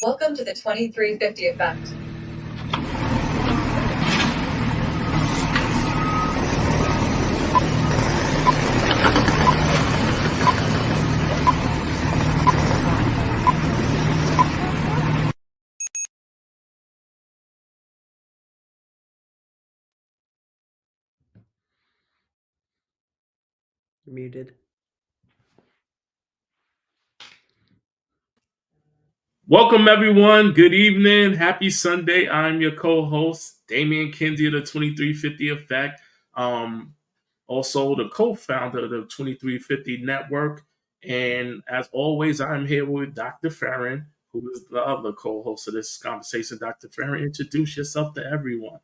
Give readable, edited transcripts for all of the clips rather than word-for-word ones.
Welcome to the 2350 Effect. You're muted. Welcome, everyone. Good evening. Happy Sunday. I'm your co-host, Damian Kinsey of the 2350 Effect. Also, the co-founder of the 2350 Network. And as always, I'm here with Dr. Farron, who is the other co-host of this conversation. Dr. Farron, introduce yourself to everyone.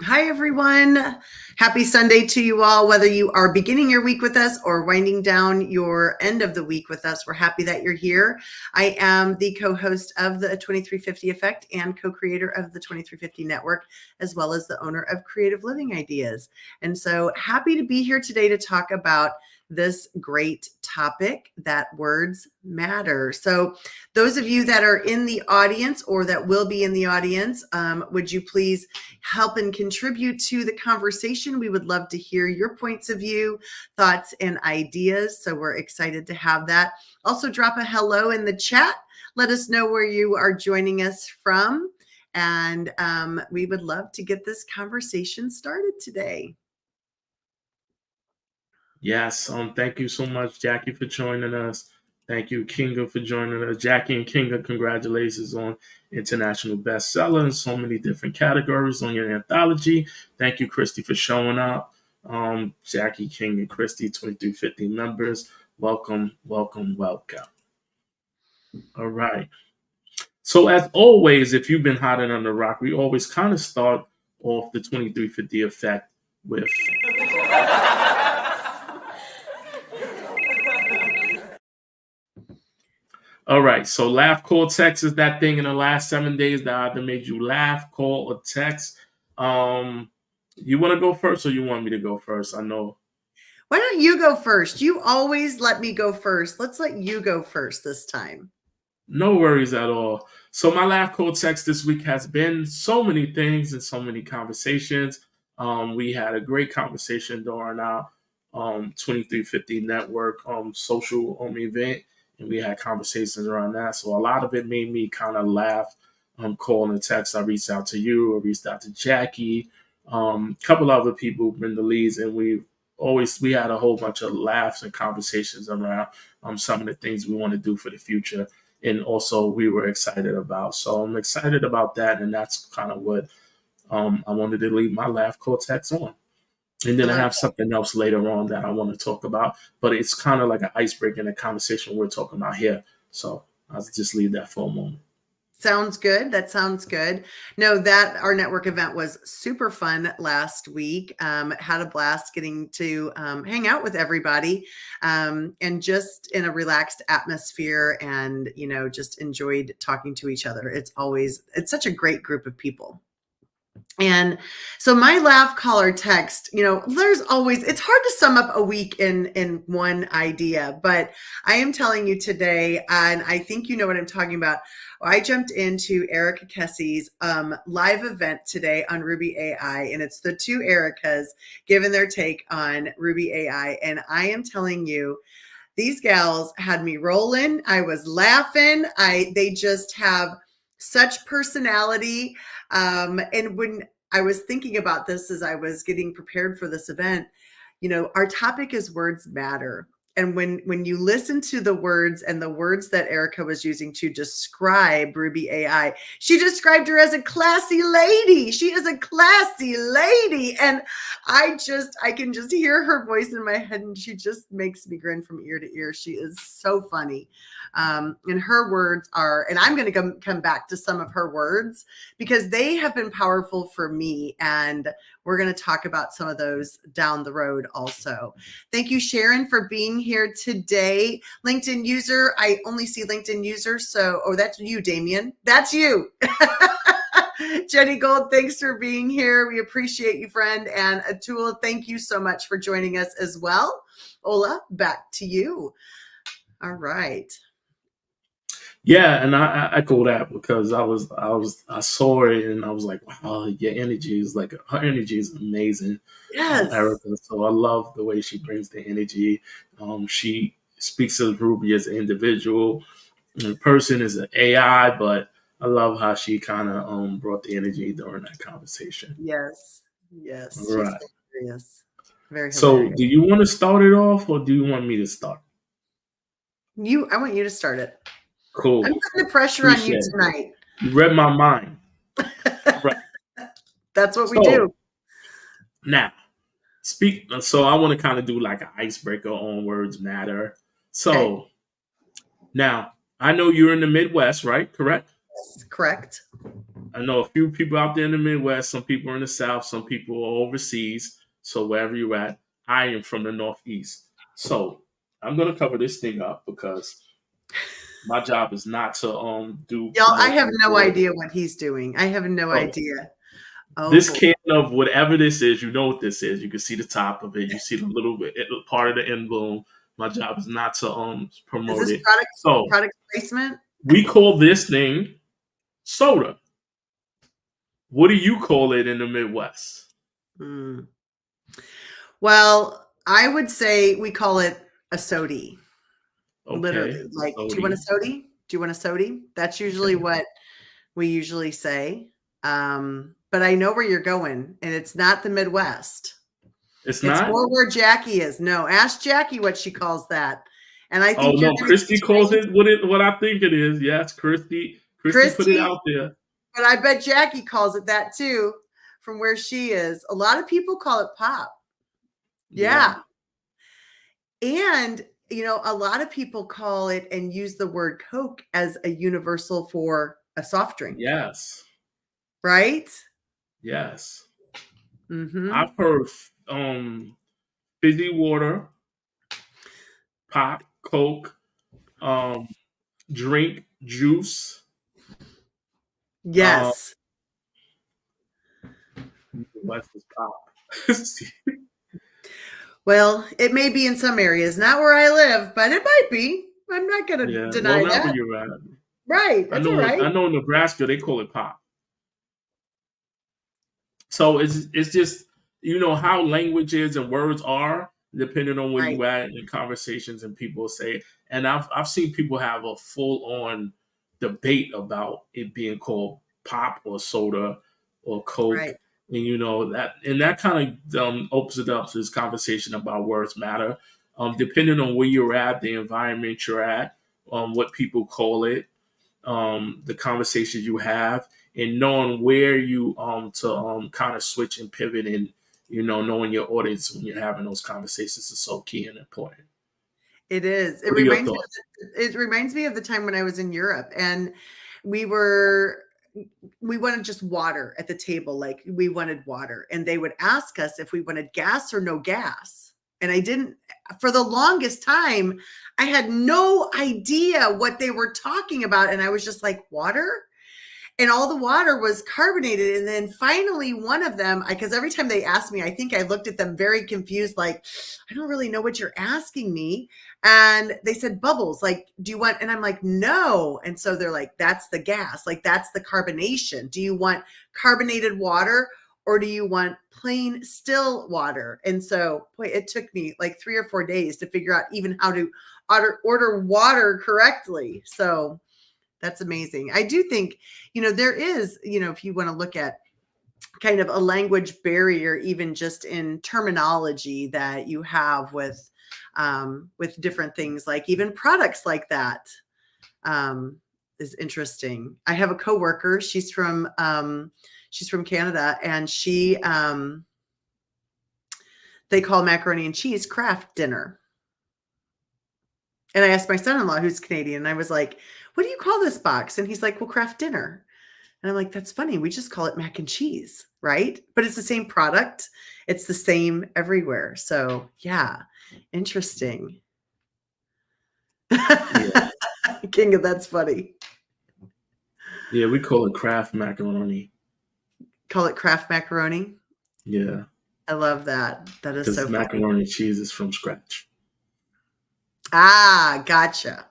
Hi, everyone. Happy Sunday to you all. Whether you are beginning your week with us or winding down your end of the week with us, we're happy that you're here. I am the co-host of the 2350 Effect and co-creator of the 2350 Network, as well as the owner of Creative Living Ideas. And so happy to be here today to talk about this great topic, that words matter. So those of you that are in the audience or that will be in the audience, would you please help and contribute to the conversation? We would love to hear your points of view, thoughts, and ideas. So we're excited to have that. Also drop a hello in the chat. Let us know where you are joining us from. And we would love to get this conversation started today. Yes, thank you so much, Jackie, for joining us. Thank you, Kinga, for joining us. Jackie and Kinga, congratulations on international bestseller in so many different categories on your anthology. Thank you, Christy, for showing up. Jackie, King, and Christy, 2350 members. Welcome, welcome, welcome. All right. So as always, if you've been hiding under the rock, we always kind of start off the 2350 Effect with all right, so laugh, call, text is that thing in the last 7 days that either made you laugh, call, or text. You want to go first, or you want me to go first? I know. Why don't you go first? You always let me go first. Let's let you go first this time. No worries at all. So my laugh, call, text this week has been so many things and so many conversations. We had a great conversation during our 2350 network social event, and we had conversations around that. So a lot of it made me kind of laugh. Call and text. I reached out to you. I reached out to Jackie. A couple other people in the leads, and we had a whole bunch of laughs and conversations around some of the things we want to do for the future, and also we were excited about. So I'm excited about that, and that's kind of what I wanted to leave my laugh cortex on. And then I have something else later on that I want to talk about, but it's kind of like an icebreaker in the conversation we're talking about here. So I'll just leave that for a moment. Sounds good. That sounds good. No, that our network event was super fun last week. Had a blast getting to hang out with everybody and just in a relaxed atmosphere, and just enjoyed talking to each other. It's such a great group of people. And so my laugh, call, or text, there's always, it's hard to sum up a week in one idea, but I am telling you today, and I think you know what I'm talking about. I jumped into Erica Kessie's live event today on Ruby AI, and it's the two Ericas giving their take on Ruby AI. And I am telling you, these gals had me rolling. I was laughing. They just have such personality. And when I was thinking about this as I was getting prepared for this event, our topic is words matter. And when you listen to the words and the words that Erica was using to describe Ruby AI, she described her as a classy lady. She is a classy lady. And I can just hear her voice in my head, and she just makes me grin from ear to ear. She is so funny. And her words are, and I'm going to come back to some of her words because they have been powerful for me. And we're going to talk about some of those down the road also. Thank you, Sharon, for being here today. LinkedIn user, I only see LinkedIn user. So, that's you, Damien. That's you. Jenny Gold, thanks for being here. We appreciate you, friend. And Atul, thank you so much for joining us as well. Ola, back to you. All right. Yeah, and I echo that because I saw it and I was like, wow, your energy is like her energy is amazing, Yes. Erica. So I love the way she brings the energy. She speaks of Ruby as an individual, and person is an AI, but I love how she kind of brought the energy during that conversation. Yes. All Yes. She's right. hilarious. Very So, hilarious. do you want to start it off, or do you want me to start? I want you to start it. I'm Cool. putting the pressure on you Appreciate it. tonight. You read my mind. All right. That's what we So do. now, speak. So I want to kind of do like an icebreaker on words matter. Okay. So now I know you're in the Midwest, right? Correct. Yes, correct. I know a few people out there in the Midwest. Some people are in the South. Some people are overseas. So wherever you're at, I am from the Northeast. So I'm gonna cover this thing up because my job is not to do Y'all, I have promotion no for it. idea what he's doing. I have no So idea. Oh this boy. can of whatever this is, you know what this is. You can see the top of it. You see the little bit part of the emblem. My job is not to Is promote this it. So product placement? we call this thing soda. What do you call it in the Midwest? Hmm. Well, I would say we call it a sody. Okay, Literally. Like, do you want a sody. sody? Do you want a sody? That's usually Okay, what we usually say. But I know where you're going, and it's not the Midwest. it's It's not. more where Jackie is. No, ask Jackie what she calls that. And I Oh think you're no, going to Christy calls it what I think it is. Yes, Christy. Christy put it Christy, out there. but I bet Jackie calls it that too from where she is. A lot of people call it pop. Yeah. Yeah. And, a lot of people call it and use the word Coke as a universal for a soft drink, Yes. right? Yes. Mm-hmm. I've heard fizzy water, pop, Coke, um, drink, juice. Um, Yes. West is pop. Well, it may be in some areas, not where I live, but it might be. I'm not going to Yeah. Well, deny not where that. you're at. Right. That's all right. I know in Nebraska they call it pop. So it's just how languages and words are depending on where Right. you at in conversations and people say. And I've seen people have a full on debate about it being called pop or soda or Coke. Right. And that kind of opens it up to this conversation about words matter. Depending on where you're at, the environment you're at, what people call it, the conversations you have, and knowing where you to kind of switch and pivot, and knowing your audience when you're having those conversations is so key and important. It is. What are your thoughts? It reminds me of the time when I was in Europe and we were we wanted just water at the table. Like we wanted water and they would ask us if we wanted gas or no gas. And I didn't, for the longest time, I had no idea what they were talking about. And I was just like, water? And all the water was carbonated. And then finally, one of them, because every time they asked me, I think I looked at them very confused, like, I don't really know what you're asking me. And they said, bubbles, like, do you want, and I'm like, no. And so they're like, that's the gas, like, that's the carbonation. Do you want carbonated water or do you want plain still water? And so, boy, it took me like 3 or 4 days to figure out even how to order water correctly. So, that's amazing. I do think, there is, if you want to look at kind of a language barrier, even just in terminology that you have with different things, like even products like that, is interesting. I have a coworker. She's from Canada, and they call macaroni and cheese Kraft dinner. And I asked my son-in-law, who's Canadian, and I was like, what do you call this box? And he's like, well, Kraft dinner. And I'm like, that's funny. We just call it mac and cheese, right? But it's the same product. It's the same everywhere. So yeah, interesting. Yeah, King of that's funny. yeah, we call it Kraft macaroni. Call it Kraft macaroni. Yeah, I love that. That is so because funny. macaroni and cheese is from scratch. Ah, gotcha.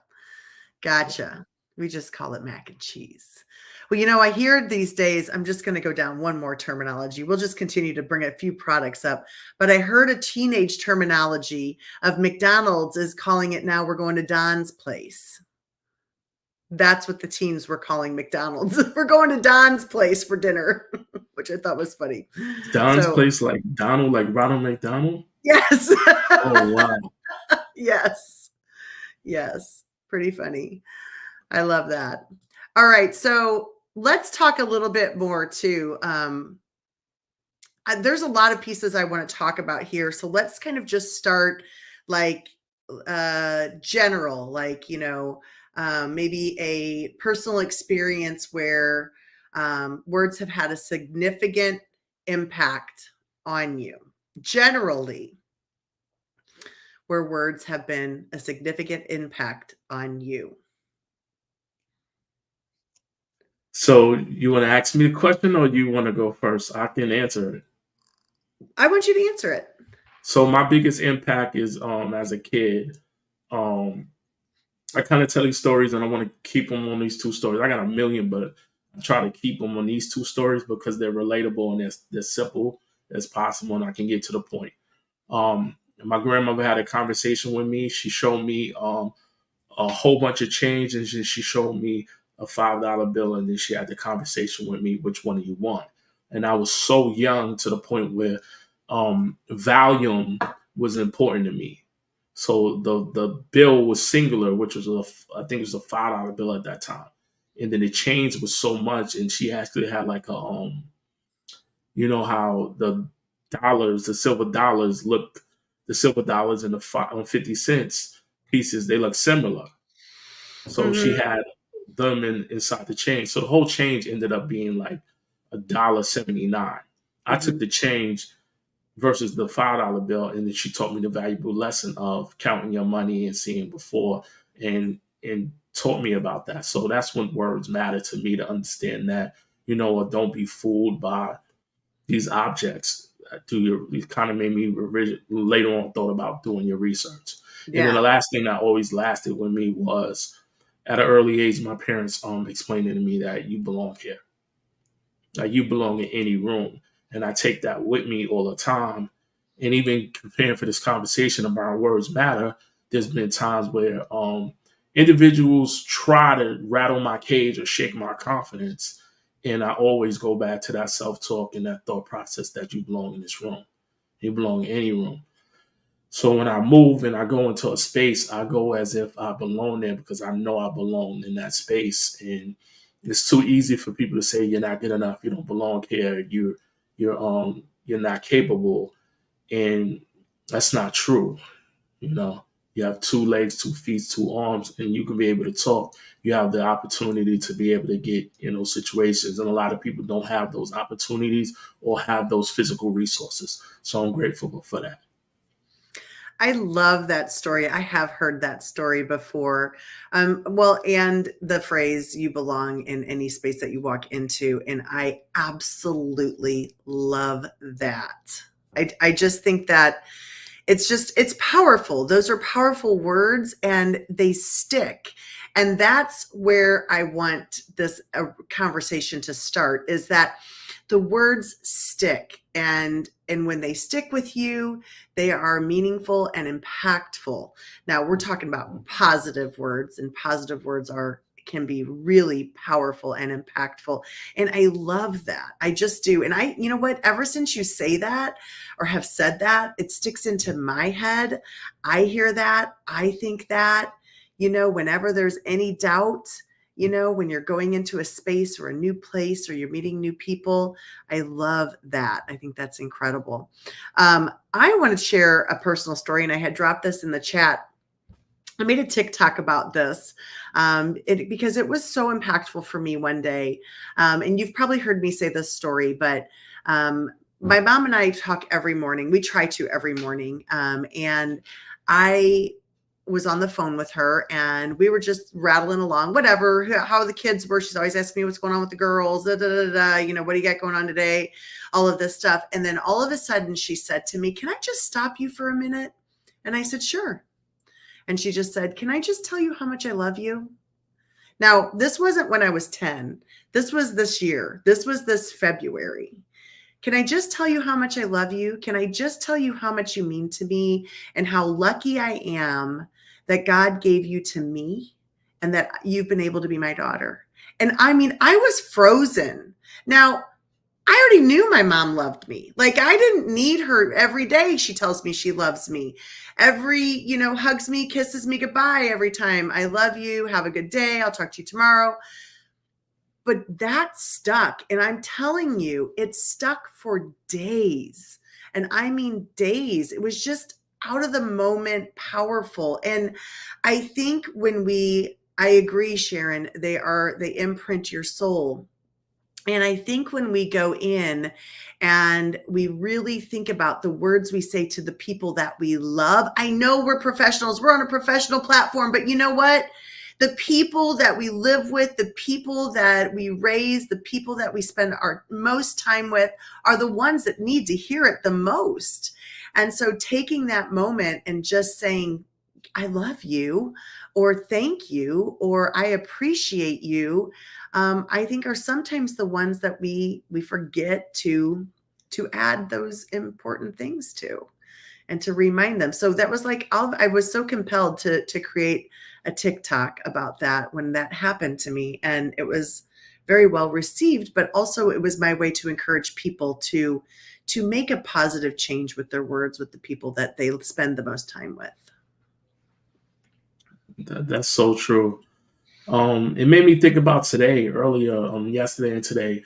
Gotcha. We just call it mac and cheese. Well, I hear these days, I'm just going to go down one more terminology. We'll just continue to bring a few products up. But I heard a teenage terminology of McDonald's is calling it now, we're going to Don's place. That's what the teens were calling McDonald's. We're going to Don's place for dinner, which I thought was funny. Don's So, place, like Donald, like Ronald McDonald. yes. Oh wow! Yes. Yes. Pretty funny. I love that. All right. So let's talk a little bit more too. There's a lot of pieces I want to talk about here. So let's kind of just start like general, like, maybe a personal experience where words have had a significant impact on you. Generally, where words have been a significant impact on you. So you want to ask me the question, or you want to go first? I can answer it. I want you to answer it. So my biggest impact is as a kid. I kind of tell these stories, and I want to keep them on these two stories. I got a million, but I try to keep them on these two stories because they're relatable and they're simple as possible, and I can get to the point. My grandmother had a conversation with me. She showed me a whole bunch of change, and she showed me a $5 bill, and then she had the conversation with me, which one do you want? And I was so young to the point where volume was important to me. So the bill was singular, which was I think it was a $5 bill at that time, and then the change was so much, and she actually had like a how the silver dollars look, the silver dollars and the 50 cents pieces, they look similar. So she had them inside the change. So the whole change ended up being like $1.79. I took the change versus the $5 bill, and then she taught me the valuable lesson of counting your money and seeing before, and taught me about that. So that's when words matter to me, to understand that, don't be fooled by these objects. It kind of made me later on thought about doing your research. Yeah. And then the last thing that always lasted with me was at an early age, my parents explaining to me that you belong here. Like you belong in any room. And I take that with me all the time. And even preparing for this conversation about words matter, there's been times where individuals try to rattle my cage or shake my confidence. And I always go back to that self-talk and that thought process that you belong in this room. You belong in any room. So when I move and I go into a space, I go as if I belong there because I know I belong in that space. And it's too easy for people to say you're not good enough, you don't belong here, you're not capable, and that's not true. You have 2 legs, 2 feet, 2 arms, and you can be able to talk. You have the opportunity to be able to get in those situations, and a lot of people don't have those opportunities or have those physical resources. So I'm grateful for that. I love that story. I have heard that story before. And the phrase, you belong in any space that you walk into. And I absolutely love that. I just think that it's powerful. Those are powerful words and they stick. And that's where I want this conversation to start, is that the words stick, and when they stick with you, they are meaningful and impactful. Now we're talking about positive words, and positive words can be really powerful and impactful. And I love that. I just do. And you know what, ever since you say that or have said that, it sticks into my head. I hear that. I think that, whenever there's any doubt, when you're going into a space or a new place or you're meeting new people, I love that. I think that's incredible. I want to share a personal story, and I had dropped this in the chat. I made a TikTok about this because it was so impactful for me one day. And you've probably heard me say this story, but my mom and I talk every morning. We try to every morning. And I was on the phone with her, and we were just rattling along, whatever, how the kids were. She's always asking me what's going on with the girls, what do you got going on today? All of this stuff. And then all of a sudden she said to me, "Can I just stop you for a minute?" And I said, "Sure." And she just said, "Can I just tell you how much I love you?" Now, this wasn't when I was 10. This was this year. This was this February. Can I just tell you how much I love you? Can I just tell you how much you mean to me and how lucky I am that God gave you to me and that you've been able to be my daughter? And I mean, I was frozen. Now, I already knew my mom loved me. Like, I didn't need her every day. She tells me she loves me. Hugs me, kisses me goodbye every time. I love you. Have a good day. I'll talk to you tomorrow. But that stuck. And I'm telling you, it stuck for days. And I mean days. It was just out of the moment, powerful. And I think I agree, Sharon, they imprint your soul. And I think when we go in and we really think about the words we say to the people that we love, I know we're professionals, we're on a professional platform, but you know what? The people that we live with, the people that we raise, the people that we spend our most time with are the ones that need to hear it the most. And so taking that moment and just saying, I love you, or thank you, or I appreciate you, I think are sometimes the ones that we forget to add those important things to and to remind them. So that was like, I was so compelled to create a TikTok about that when that happened to me. And it was very well received, but also it was my way to encourage people to make a positive change with their words with the people that they spend the most time with. That's so true. It made me think about today, earlier, yesterday and today.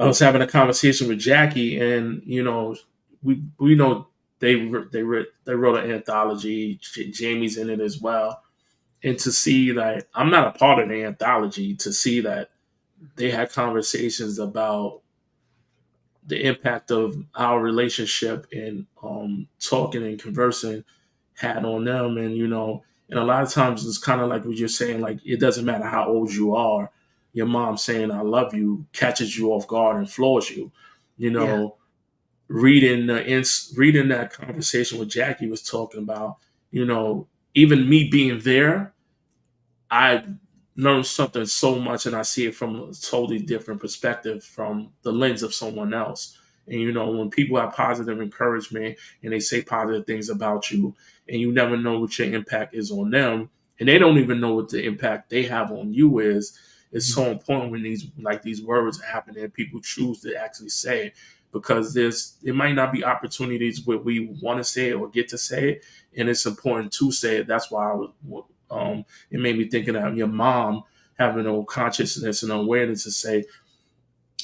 I was having a conversation with Jackie, and we know they wrote an anthology. Jamie's in it as well, and to see that I'm not a part of the anthology, to see that they had conversations about the impact of our relationship and talking and conversing had on them, and a lot of times it's kind of like what you're saying, like it doesn't matter how old you are, your mom saying I love you catches you off guard and floors you. Yeah. Reading that conversation with Jackie was talking about, even me being there, I learned something so much, and I see it from a totally different perspective, from the lens of someone else. And when people have positive encouragement and they say positive things about you, and you never know what your impact is on them, and they don't even know what the impact they have on you is. It's so important when these words happen and people choose to actually say it, because it might not be opportunities where we want to say it or get to say it, and it's important to say it. That's why it made me thinking of your mom having a consciousness and awareness to say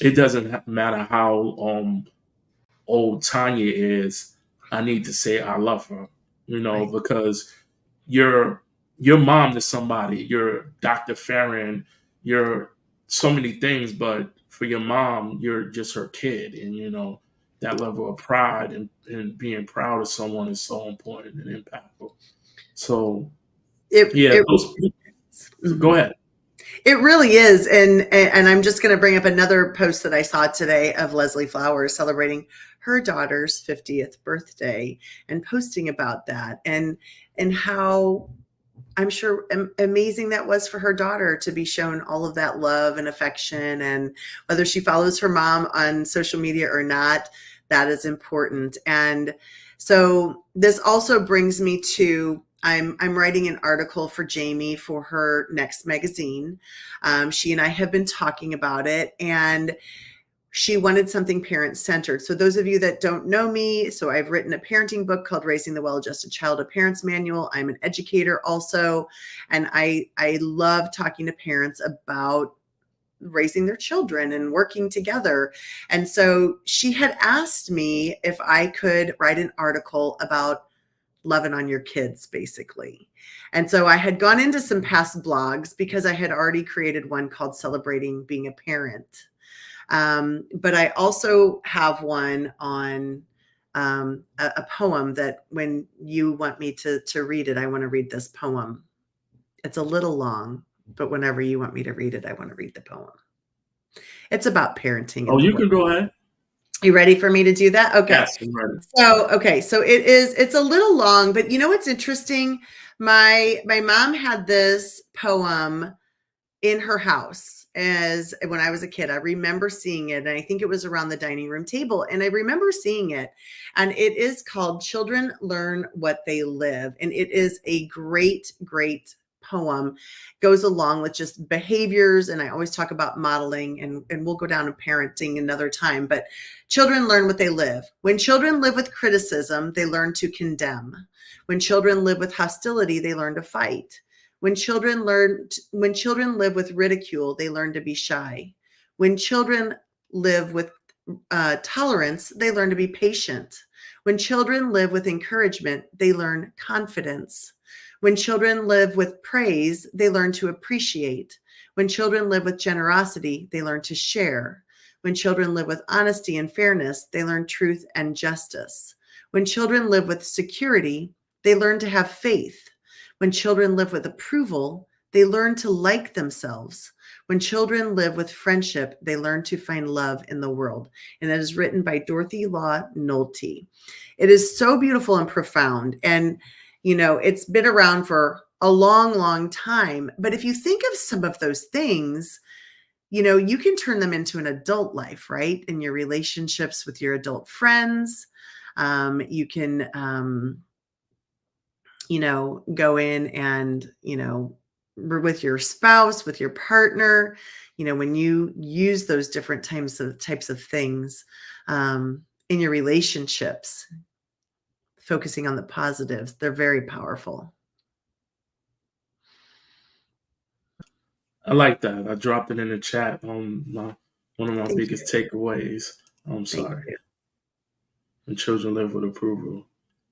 it doesn't matter how old Tanya is. I need to say I love her, Right. because your mom to somebody, you're Dr. Farron, you're so many things, but for your mom, you're just her kid, and that level of pride and being proud of someone is so important and impactful. So yeah, go ahead. It really is. And I'm just going to bring up another post that I saw today of Leslie Flowers celebrating her daughter's 50th birthday and posting about that and how I'm sure amazing that was for her daughter to be shown all of that love and affection. And whether she follows her mom on social media or not, that is important. And so this also brings me to, I'm writing an article for Jamie for her next magazine. She and I have been talking about it, and she wanted something parent-centered. So those of you that don't know me, so I've written a parenting book called Raising the Well-Adjusted Child, a Parent's Manual. I'm an educator also, and I love talking to parents about raising their children and working together. And so she had asked me if I could write an article about loving on your kids, basically. And so I had gone into some past blogs because I had already created one called Celebrating Being a Parent. But I also have one on a poem that when you want me to read it, I want to read this poem. It's a little long, but whenever you want me to read it, I want to read the poem. It's about parenting. Oh, you can go ahead. You ready for me to do that? Okay. Yes, I'm ready. So it's a little long, but you know what's interesting? My mom had this poem in her house as when I was a kid. I remember seeing it, and I think it was around the dining room table. And I remember seeing it, and it is called Children Learn What They Live. And it is a great, great poem. Goes along with just behaviors. And I always talk about modeling, and we'll go down to parenting another time. But children learn what they live. When children live with criticism, they learn to condemn. When children live with hostility, they learn to fight. When children live with ridicule, they learn to be shy. When children live with tolerance, they learn to be patient. When children live with encouragement, they learn confidence. When children live with praise, they learn to appreciate. When children live with generosity, they learn to share. When children live with honesty and fairness, they learn truth and justice. When children live with security, they learn to have faith. When children live with approval, they learn to like themselves. When children live with friendship, they learn to find love in the world. And that is written by Dorothy Law Nolte. It is so beautiful and profound. And, it's been around for a long, long time. But if you think of some of those things, you can turn them into an adult life, right? In your relationships with your adult friends. You can, go in and, with your spouse, with your partner, when you use those different types of things in your relationships, focusing on the positives, they're very powerful. I like that. I dropped it in the chat on one of my Thank biggest takeaways. I'm Thank sorry. you. When children live with approval,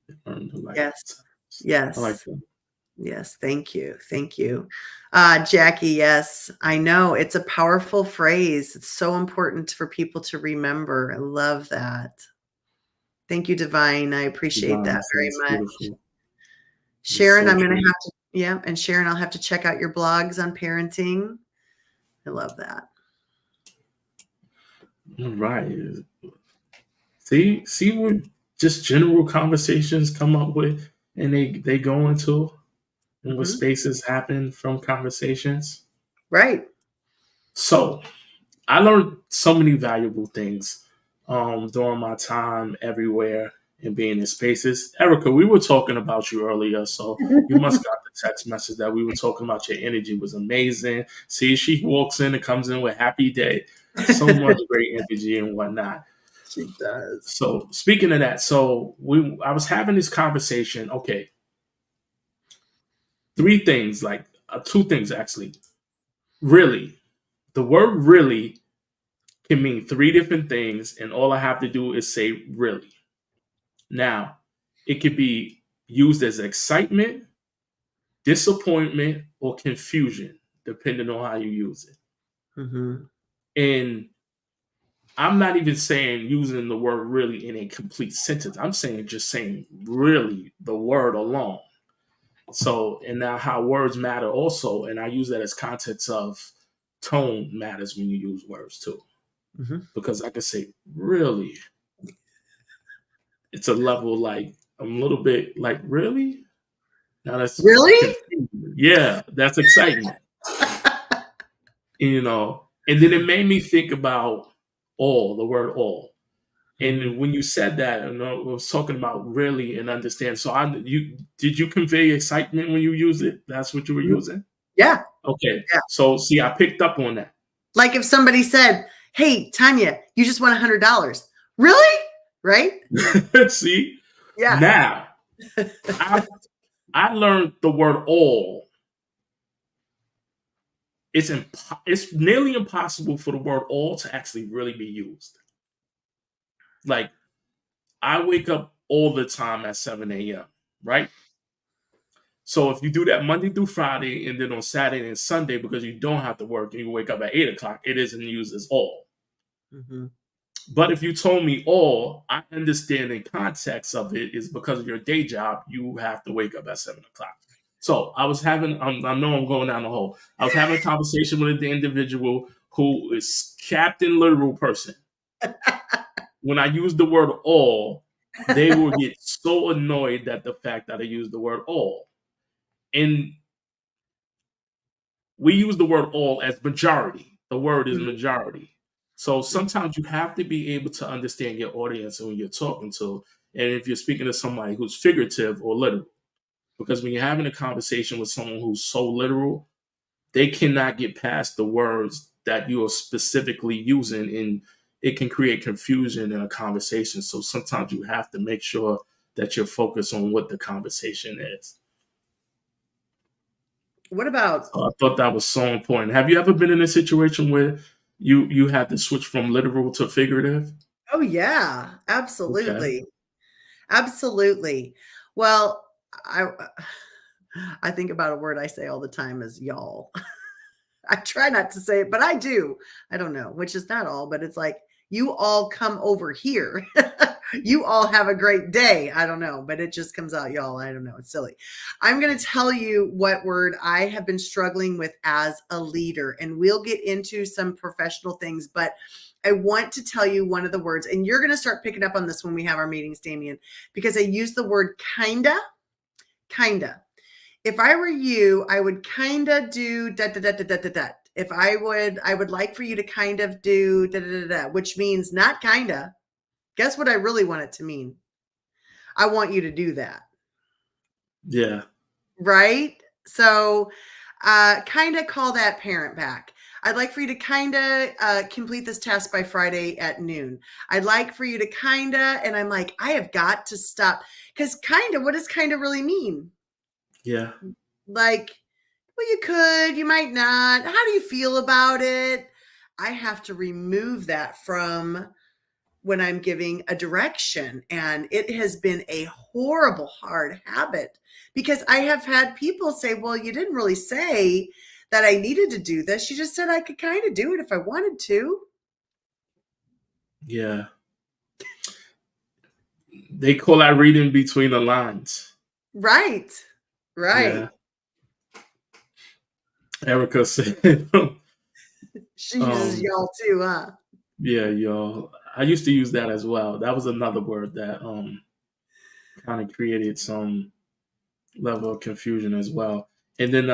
they learn to like Yes. themselves. Yes. I like that. Yes. Thank you. Thank you. Jackie, yes, I know it's a powerful phrase. It's so important for people to remember. I love that. Thank you, Divine. I appreciate that very That's much. beautiful. Sharon, so I'm going to true. have to, and Sharon, I'll have to check out your blogs on parenting. I love that. Right. See what just general conversations come up with, and they go into, and what Mhm. spaces happen from conversations. Right. So I learned so many valuable things during my time everywhere and being in spaces. Erica, we were talking about you earlier, so you must got the text message that we were talking about. Your energy was amazing. See, she walks in and comes in with happy day, so much great energy and whatnot. She does. So speaking of that, I was having this conversation. Okay, three things, like two things actually. Really, the word "really" can mean three different things, and all I have to do is say "really." Now, it could be used as excitement, disappointment, or confusion, depending on how you use it. Mm-hmm. And I'm not even saying using the word "really" in a complete sentence. I'm saying just saying "really," the word alone. So, and now how words matter also, and I use that as context of tone matters when you use words too. Mm-hmm. Because I could say, really, it's a level like, I'm a little bit like, really? Now that's Really? confusing. Yeah, that's excitement. And then it made me think about the word all. And when you said that, and I was talking about really and understand. So did you convey excitement when you use it? That's what you were using? Yeah. Okay. Yeah. So see, I picked up on that. Like if somebody said, "Hey, Tanya, you just won $100." Really? Right? See? Yeah. Now, I learned the word all. It's nearly impossible for the word all to actually really be used. Like, I wake up all the time at 7 a.m., right? So if you do that Monday through Friday, and then on Saturday and Sunday, because you don't have to work and you wake up at 8 o'clock, it isn't used as all. Mm-hmm. But if you told me all, I understand the context of it is because of your day job, you have to wake up at 7 o'clock. So I was having, I know I'm going down the hole. I was having a conversation with the individual who is Captain Literal Person. When I use the word all, they will get so annoyed at the fact that I use the word all. And we use the word all as majority. The word is Mhm. majority. So sometimes you have to be able to understand your audience and who you're talking to. And if you're speaking to somebody who's figurative or literal, because when you're having a conversation with someone who's so literal, they cannot get past the words that you are specifically using, and it can create confusion in a conversation. So sometimes you have to make sure that you're focused on what the conversation is. What about, So I thought that was so important. Have you ever been in a situation where you had to switch from literal to figurative? oh yeah, Okay. absolutely. Absolutely. Well, I I think about a word I say all the time is y'all. I try not to say it, but I do. I don't know, which is not all, but it's like, you all come over here. You all have a great day. I don't know, but it just comes out, y'all. I don't know. It's silly. I'm going to tell you what word I have been struggling with as a leader, and we'll get into some professional things, but I want to tell you one of the words, and you're going to start picking up on this when we have our meetings, Damien, because I use the word kinda, kinda. If I were you, I would kinda do da da da da da da da. If I would like for you to kind of do da da da da, which means not kinda. Guess what I really want it to mean? I want you to do that, Yeah. right? So, kinda call that parent back. I'd like for you to kinda complete this task by Friday at noon. I'd like for you to kinda, and I'm like, I have got to stop because kinda, what does kinda really mean? Yeah. Like, well, you could, you might not. How do you feel about it? I have to remove that from when I'm giving a direction. And it has been a horrible, hard habit because I have had people say, well, you didn't really say that I needed to do this. You just said I could kind of do it if I wanted to. Yeah. They call that reading between the lines. Right. Yeah. Right. Erica said, She uses um, y'all too, huh? yeah, y'all. I used to use that as well. That was another word that kind of created some level of confusion as well. And then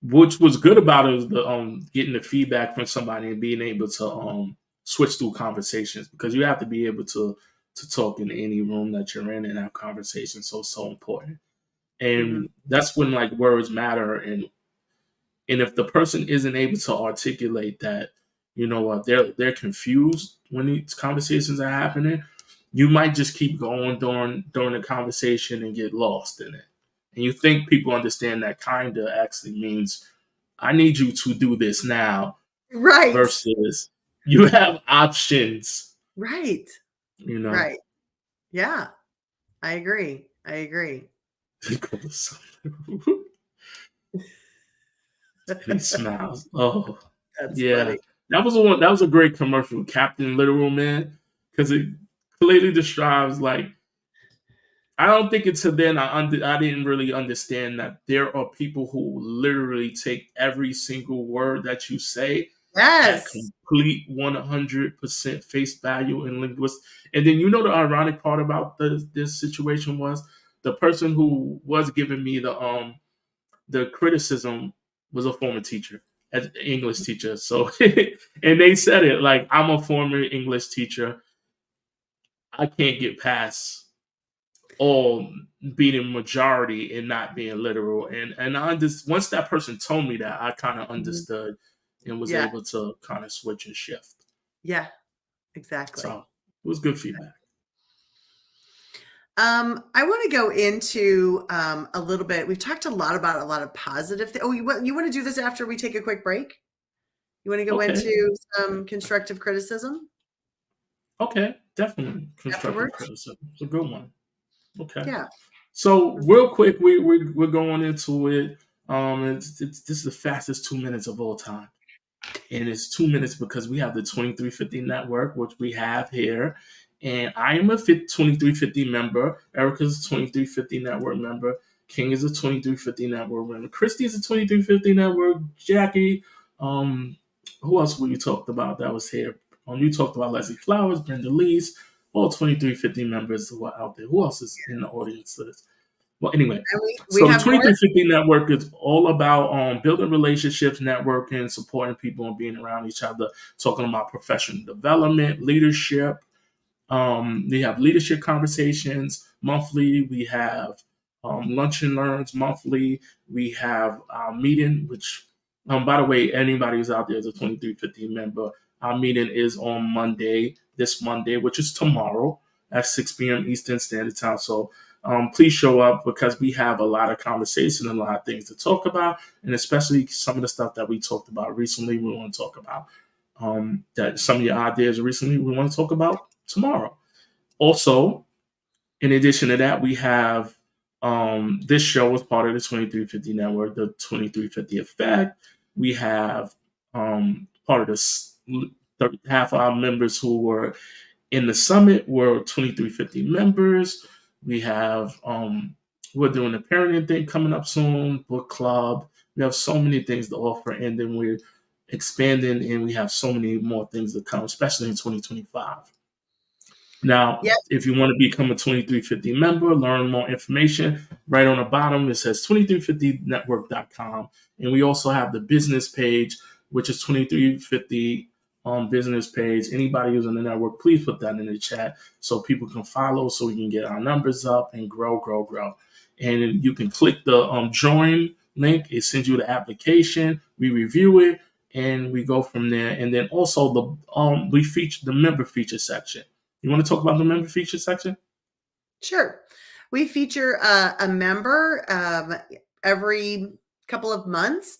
which was good about it was the getting the feedback from somebody and being able to switch through conversations, because you have to be able to talk in any room that you're in and have conversations. So important. Mhm. And that's when like words matter. And if the person isn't able to articulate that, you know what, they're confused when these conversations are happening, you might just keep going during the conversation and get lost in it. And you think people understand that kinda actually means I need you to do this now Right. versus you have options, Right. you know. Right. Yeah. I agree. I agree. He smiles. Oh, That's yeah. funny. That was one. That was a great commercial, Captain Literal Man, because it clearly describes like I don't think until then I didn't really understand that there are people who literally take every single word that you say at Yes. complete 100% face value in linguistics. And then you know the ironic part about this situation was the person who was giving me the criticism was a former teacher, an English teacher. So and they said it like I'm a former English teacher. I can't get past all being a majority and not being literal. And I just once that person told me that, I kind of Mhm. understood and was Yeah. able to kind of switch and shift. Yeah. Exactly. So it was good feedback. I want to go into a little bit. We've talked a lot about a lot of positive things. Oh, you want to do this after we take a quick break? You want to go Okay. into some constructive criticism Okay. Definitely constructive afterwards? criticism. It's a good one. Okay. Yeah. So Mhm. real quick, we're going into it. It's this is the fastest 2 minutes of all time. And it's 2 minutes because we have the 2350 network, which we have here. And I am a 2350 member. Erica's a 2350 network member. King is a 2350 network member. Christy is a 2350 network. Jackie, um, who else were you talked about that was here? You talked about Leslie Flowers, Brenda Lees, all 2350 members who are out there. Who else is in the audience list? Well, anyway, And we so the have more. 2350 network is all about building relationships, networking, supporting people, and being around each other, talking about professional development, leadership. We have leadership conversations monthly. We have lunch and learns monthly. We have our meeting, which, by the way, anybody who's out there is a 2350 member. Our meeting is on Monday, this Monday, which is tomorrow at 6 p.m. Eastern Standard Time. So please show up because we have a lot of conversation and a lot of things to talk about, and especially some of the stuff that we talked about recently, we want to talk about. That some of your ideas recently we want to talk about tomorrow. Also, in addition to that, we have this show was part of the 2350 network, the 2350 Effect. We have part of this half of our members who were in the summit were 2350 members. We have we're doing a parenting thing coming up soon, book club. We have so many things to offer, and then we're expanding, and we have so many more things to come, especially in 2025. Now, Yep. if you want to become a 2350 member, learn more information, right on the bottom, it says 2350network.com. And we also have the business page, which is 2350 business page. Anybody who's on the network, please put that in the chat so people can follow, so we can get our numbers up and grow. And you can click the join link. It sends you the application. We review it, and we go from there. And then also we feature the member feature section. You want to talk about the member feature section? Sure. We feature a member every couple of months.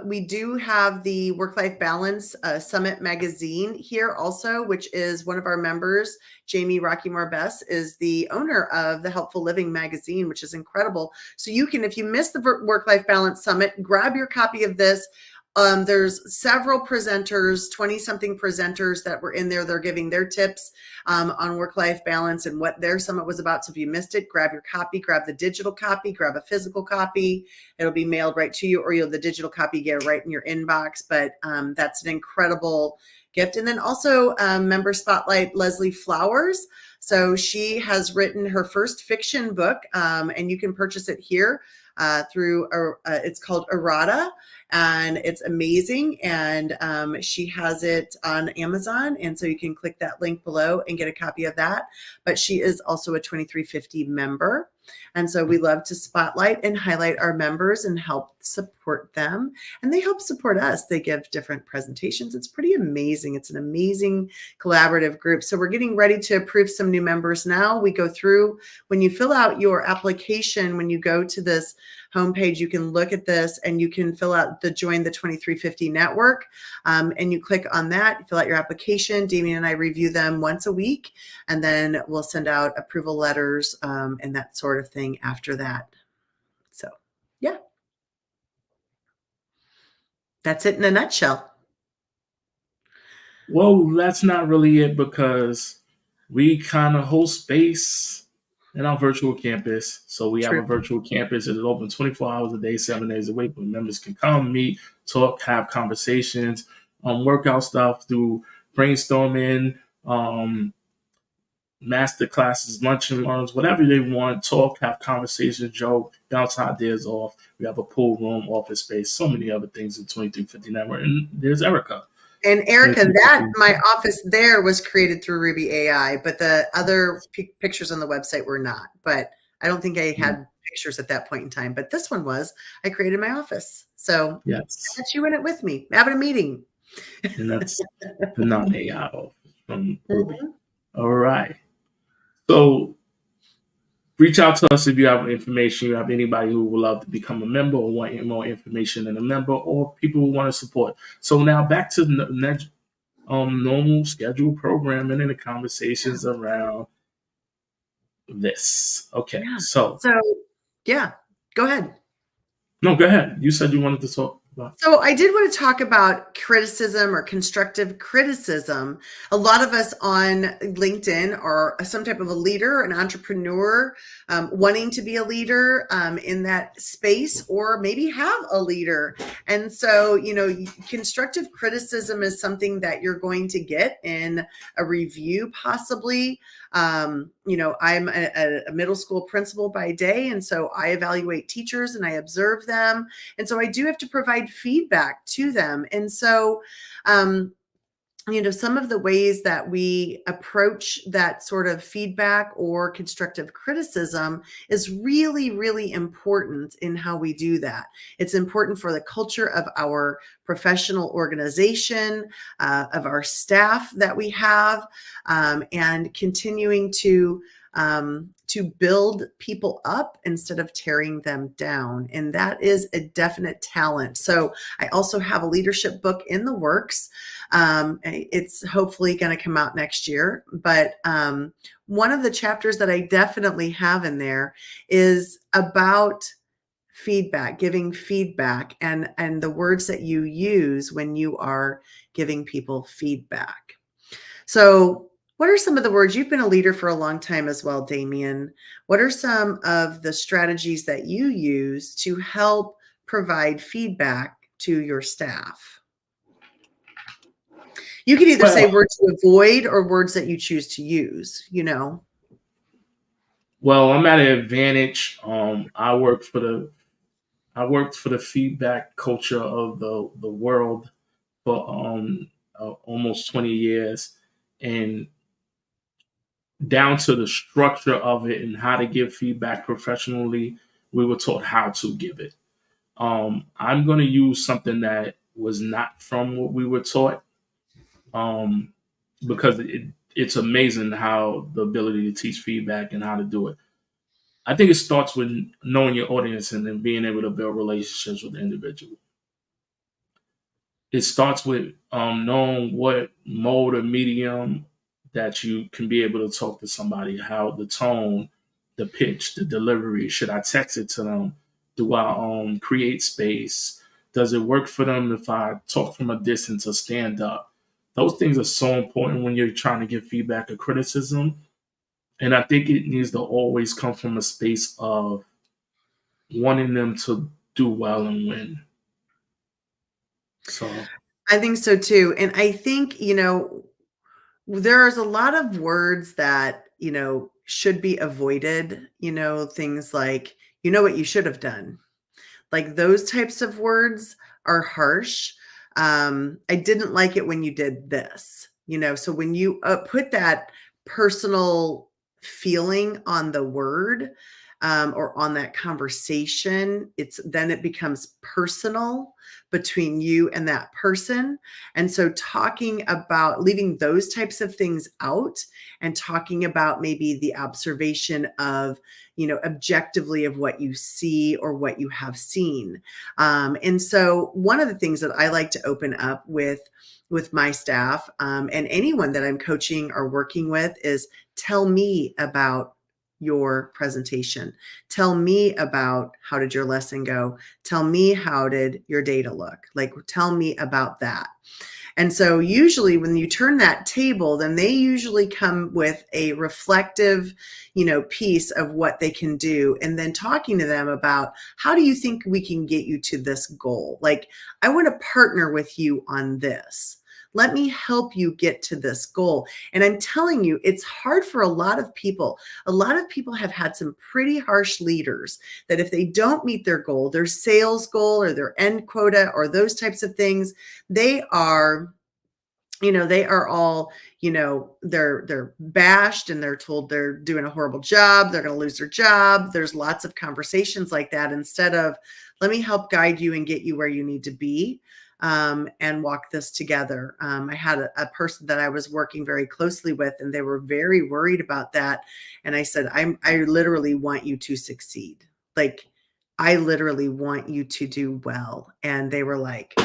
We do have the Work-Life Balance Summit magazine here also, which is one of our members, Jamie Rockymore Bess, is the owner of the Helpful Living magazine, which is incredible. So you can, if you missed the Work-Life Balance Summit, grab your copy of this. There's several presenters, 20-something presenters that were in there. They're giving their tips on work-life balance and what their summit was about. So if you missed it, grab your copy, grab the digital copy, grab a physical copy. It'll be mailed right to you, or the digital copy get right in your inbox. But that's an incredible gift. And then also member spotlight Leslie Flowers. So she has written her first fiction book, and you can purchase it here through, it's called Errata, and it's amazing. And she has it on Amazon. And so you can click that link below and get a copy of that. But she is also a 2350 member. And so we love to spotlight and highlight our members and help support them. And they help support us. They give different presentations. It's pretty amazing. It's an amazing collaborative group. So we're getting ready to approve some new members now. We go through, when you fill out your application, when you go to this homepage, you can look at this and you can fill out the join the 2350 network. And you click on that, you fill out your application. Damien and I review them once a week, and then we'll send out approval letters and that sort of thing after that. So, yeah, that's it in a nutshell. Well, that's not really it, because we kind of host space in our virtual campus. So we have a virtual campus. It is open 24 hours a day, 7 days a week, where members can come, meet, talk, have conversations, workout stuff, do brainstorming, master classes, lunch and learns, whatever they want, talk, have conversations, joke, bounce ideas off. We have a pool room, office space, so many other things in 2350 Network. And there's Erica. And Erica, my office there was created through Ruby AI, but the other pictures on the website were not. But I don't think I had pictures at that point in time. But this one was. I created my office. So yes, that's you in it with me, having a meeting. And that's the non-AI office from Ruby. All right. So reach out to us if you have information, you have anybody who would love to become a member or want more information than a member, or people who want to support. So now back to the next normal scheduled programming and the conversations around this. Okay, so yeah, go ahead. No, go ahead. You said you wanted to talk about. So I did want to talk about criticism or constructive criticism. A lot of us on LinkedIn are some type of a leader, an entrepreneur, wanting to be a leader in that space, or maybe have a leader. And so, constructive criticism is something that you're going to get in a review, possibly. I'm a middle school principal by day, and so I evaluate teachers and I observe them. And so I do have to provide feedback to them. And so, some of the ways that we approach that sort of feedback or constructive criticism is really, really important in how we do that. It's important for the culture of our professional organization, of our staff that we have, and continuing to build people up instead of tearing them down. And that is a definite talent. So I also have a leadership book in the works. It's hopefully going to come out next year. But one of the chapters that I definitely have in there is about feedback, giving feedback, and the words that you use when you are giving people feedback. So what are some of the words? You've been a leader for a long time as well, Damien. What are some of the strategies that you use to help provide feedback to your staff? You can either say words to avoid or words that you choose to use, Well, I'm at an advantage. I worked for the feedback culture of the world for almost 20 years, and down to the structure of it and how to give feedback professionally, we were taught how to give it. I'm going to use something that was not from what we were taught, because it's amazing how the ability to teach feedback and how to do it. I think it starts with knowing your audience and then being able to build relationships with the individual. It starts with knowing what mode or medium that you can be able to talk to somebody, how the tone, the pitch, the delivery. Should I text it to them? Do I create space? Does it work for them if I talk from a distance or stand up? Those things are so important when you're trying to give feedback or criticism. And I think it needs to always come from a space of wanting them to do well and win. So I think so too. And I think, there's a lot of words that, should be avoided, things like, what you should have done. Like those types of words are harsh. I didn't like it when you did this, so when you put that personal feeling on the word, or on that conversation, then it becomes personal between you and that person. And so talking about leaving those types of things out and talking about maybe the observation of, objectively of what you see or what you have seen. And so one of the things that I like to open up with my staff, and anyone that I'm coaching or working with, is tell me about your presentation. Tell me about how did your lesson go? Tell me how did your data look? Like, tell me about that. And so usually when you turn that table, then they usually come with a reflective, piece of what they can do. And then talking to them about, how do you think we can get you to this goal? Like, I want to partner with you on this. Let me help you get to this goal. And I'm telling you, it's hard for a lot of people. A lot of people have had some pretty harsh leaders that if they don't meet their goal, their sales goal or their end quota or those types of things, they are all, they're bashed and they're told they're doing a horrible job. They're going to lose their job. There's lots of conversations like that instead of, let me help guide you and get you where you need to be. And walk this together. I had a person that I was working very closely with, and they were very worried about that. And I said, I literally want you to succeed. Like, I literally want you to do well. And they were like,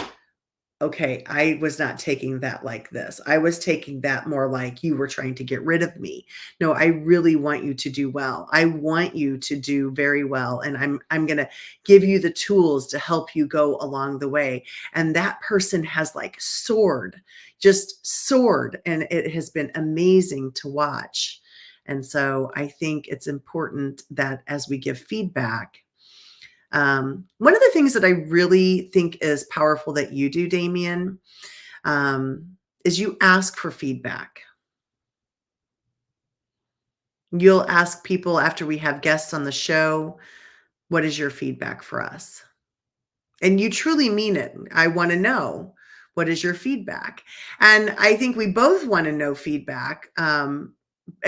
okay, I was not taking that like this. I was taking that more like you were trying to get rid of me. No, I really want you to do well. I want you to do very well. And I'm going to give you the tools to help you go along the way. And that person has like just soared. And it has been amazing to watch. And so I think it's important that as we give feedback, One of the things that I really think is powerful that you do, Damien, is you ask for feedback. You'll ask people after we have guests on the show, what is your feedback for us? And you truly mean it. I want to know, what is your feedback? And I think we both want to know feedback. And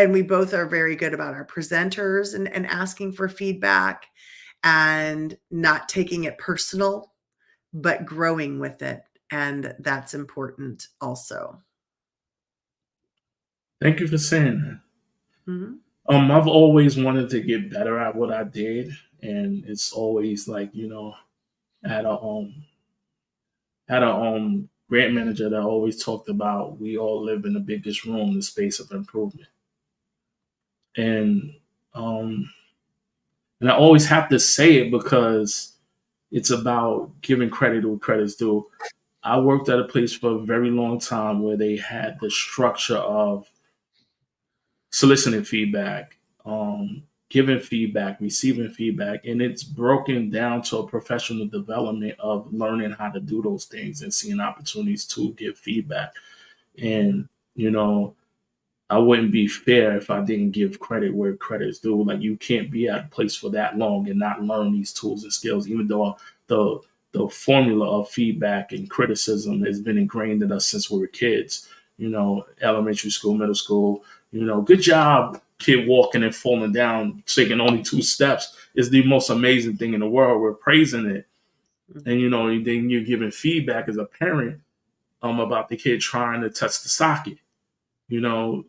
we both are very good about our presenters and asking for feedback and not taking it personal, but growing with it. And that's important also. Thank you for saying that. Mhm. I've always wanted to get better at what I did, and it's always like, I had a grant manager that always talked about we all live in the biggest room, the space of improvement, and um, and I always have to say it because it's about giving credit where credit's due. I worked at a place for a very long time where they had the structure of soliciting feedback, giving feedback, receiving feedback, and it's broken down to a professional development of learning how to do those things and seeing opportunities to give feedback. And you know, I wouldn't be fair if I didn't give credit where credit is due. Like you can't be at a place for that long and not learn these tools and skills, even though the the formula of feedback and criticism has been ingrained in us since we were kids. Elementary school, middle school. Good job, kid walking and falling down, taking only 2 steps is the most amazing thing in the world. We're praising it, and then you're giving feedback as a parent about the kid trying to touch the socket.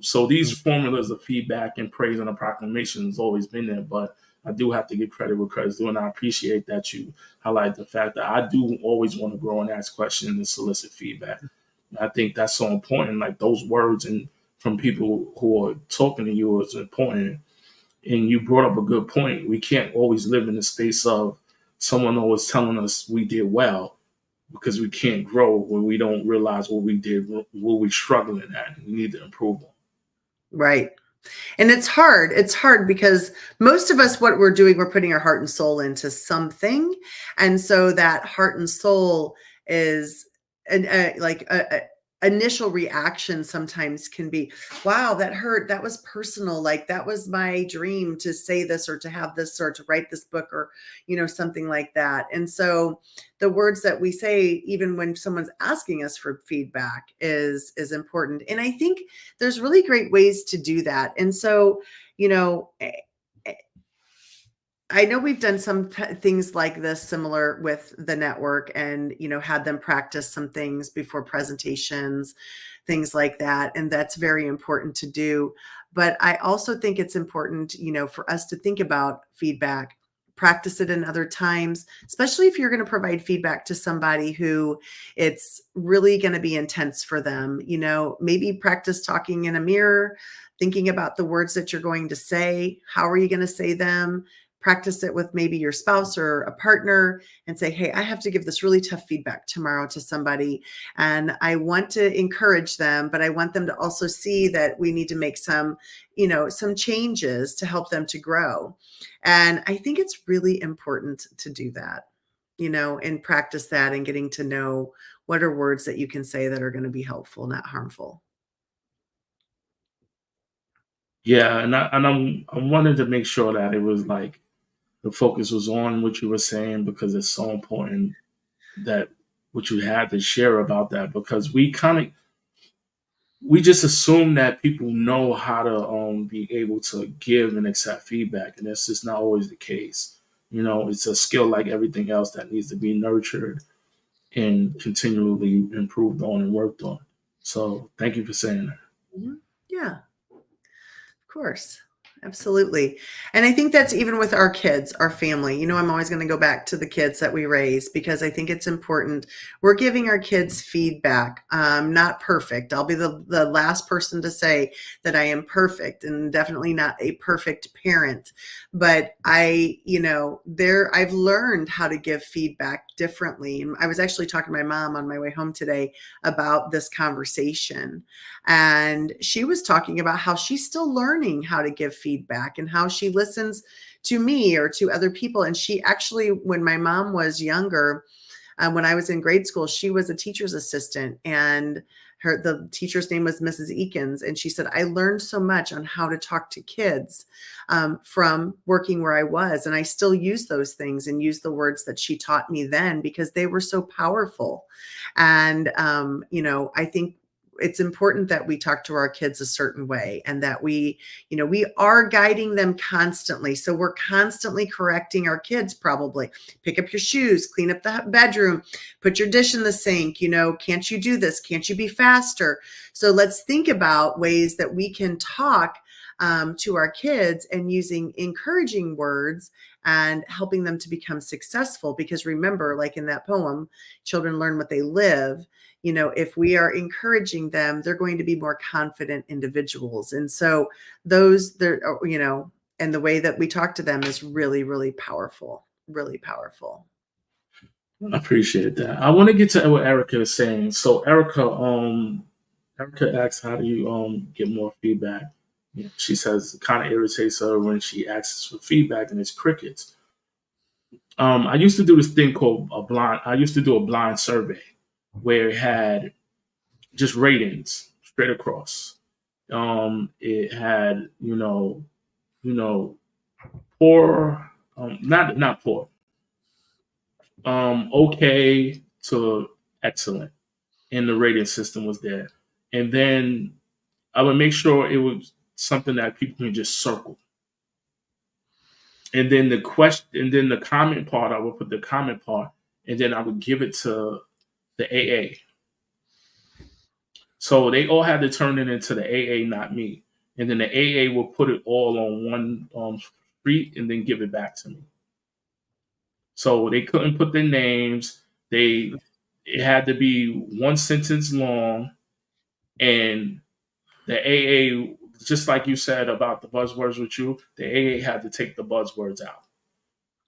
So these formulas of feedback and praise and a proclamation has always been there, but I do have to give credit where credit's due, and I appreciate that you highlight the fact that I do always want to grow and ask questions and solicit feedback. I think that's so important. Like those words and from people who are talking to you is important. And you brought up a good point. We can't always live in the space of someone always telling us we did well because we can't grow when we don't realize what we did, what we're struggling at, and we need to improve on. Right. And it's hard. It's hard because most of us, what we're doing, we're putting our heart and soul into something. And so that heart and soul is like a initial reaction sometimes can be, wow, that hurt. That was personal. Like that was my dream to say this or to have this or to write this book or, something like that. And so the words that we say, even when someone's asking us for feedback is important. And I think there's really great ways to do that. And so, I know we've done some things like this similar with the network and, had them practice some things before presentations, things like that. And that's very important to do. But I also think it's important, for us to think about feedback, practice it in other times, especially if you're going to provide feedback to somebody who it's really going to be intense for them. Maybe practice talking in a mirror, thinking about the words that you're going to say. How are you going to say them? Practice it with maybe your spouse or a partner and say, hey, I have to give this really tough feedback tomorrow to somebody. And I want to encourage them, but I want them to also see that we need to make some changes to help them to grow. And I think it's really important to do that, and practice that and getting to know what are words that you can say that are going to be helpful, not harmful. Yeah, I wanted to make sure that it was like the focus was on what you were saying because it's so important that what you had to share about that because we just assume that people know how to be able to give and accept feedback, and that's just not always the case. It's a skill like everything else that needs to be nurtured and continually improved on and worked on. So thank you for saying that. Mhm. Yeah. Of course. Absolutely. And I think that's even with our kids, our family. I'm always going to go back to the kids that we raise because I think it's important. We're giving our kids feedback. Not perfect. I'll be the last person to say that I am perfect and definitely not a perfect parent. But I've learned how to give feedback differently. And I was actually talking to my mom on my way home today about this conversation. And she was talking about how she's still learning how to give feedback and how she listens to me or to other people. And she actually, when my mom was younger, when I was in grade school, she was a teacher's assistant, and the teacher's name was Mrs. Eakins. And she said, I learned so much on how to talk to kids from working where I was. And I still use those things and use the words that she taught me then because they were so powerful. And, I think it's important that we talk to our kids a certain way, and that we are guiding them constantly. So we're constantly correcting our kids. Probably pick up your shoes, clean up the bedroom, put your dish in the sink. Can't you do this? Can't you be faster? So let's think about ways that we can talk to our kids, and using encouraging words and helping them to become successful. Because remember, like in that poem, children learn what they live. If we are encouraging them, they're going to be more confident individuals. And so and the way that we talk to them is really, really powerful, really powerful. I appreciate that. I want to get to what Erica is saying. So Erica asks, how do you get more feedback? She says it kind of irritates her when she asks for feedback and it's crickets. I used to do this thing called a blind survey, where it had just ratings straight across. It had, poor, not poor, okay to excellent, and the rating system was there. And then I would make sure it was something that people can just circle. And then the comment part, I would put the comment part, and then I would give it to the AA. So they all had to turn it into the AA, not me. And then the AA will put it all on one sheet and then give it back to me. So they couldn't put their names. It had to be one sentence long. And the AA, just like you said about the buzzwords with you, the AA had to take the buzzwords out.